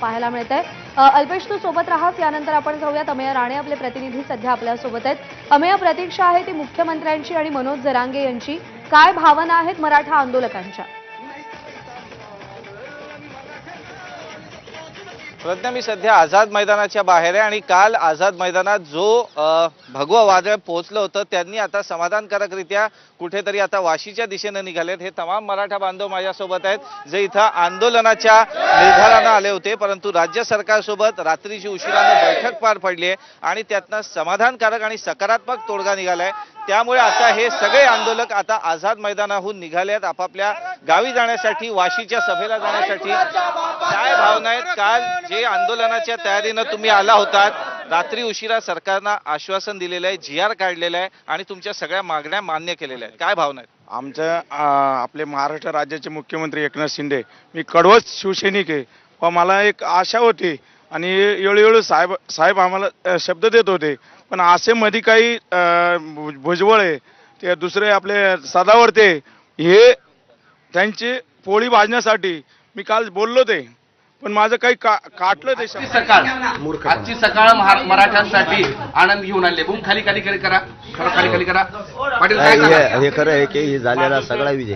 पाहायला मिळत आहे। अल्पेश, तू सोबत राहास, यानंतर आपण जाऊयात अमेय राणे आपले प्रतिनिधी सध्या आपल्या सोबत आहेत। अमेय, प्रतीक्षा आहे ती मुख्यमंत्र्यांची आणि मनोज जरांगे यांची, काय भावना आहेत मराठा आंदोलकांच्या? प्रज्ञा, मी सध्या आझाद मैदानाच्या बाहेर आहे आणि काल आझाद मैदानात जो भगवं वादळ पोहोचलं होतं त्यांनी आता समाधानकारकरित्या कुठेतरी आता वाशीच्या दिशेने निघालेत। हे तमाम मराठा बांधव माझ्यासोबत आहेत जे इथं आंदोलनाच्या निर्धारानं आले होते, परंतु राज्य सरकारसोबत रात्रीची उशिराने बैठक पार पडली आहे आणि त्यातनं समाधानकारक आणि सकारात्मक तोडगा निघालाय। त्यामुळे आता हे सगळे आंदोलक आता आझाद मैदानाहून निघाले आहेत आपापल्या गावी जाण्यासाठी, वाशीच्या सभेला जाण्यासाठी। काय भावना आहेत? काल जे आंदोलनाच्या तयारीनं तुम्ही आला होतात, रात्री उशिरा सरकारनं आश्वासन दिलेलं आहे, GR काढलेलं आहे आणि तुमच्या सगळ्या मागण्या मान्य केलेल्या आहेत, काय भावना आहेत? आमच्या आपले महाराष्ट्र राज्याचे मुख्यमंत्री एकनाथ शिंदे, मी कडवच शिवसैनिक आहे, पण मला एक आशा होती आणि वेळोवेळी साहेब आम्हाला शब्द देत होते, पण असे मध्ये काही भुजबळ आहे ते दुसरे आपले सदावर्ते हे त्यांची पोळी भाजण्यासाठी मी काल बोललो ते, पण माझं काही काटलं ते। आजची सकाळ मराठ्यांसाठी आनंद घेऊन आले। बुम खाली खाली करा, खाली खाली करा। पाटील काय हे खरं आहे की झालेला सगळा विजय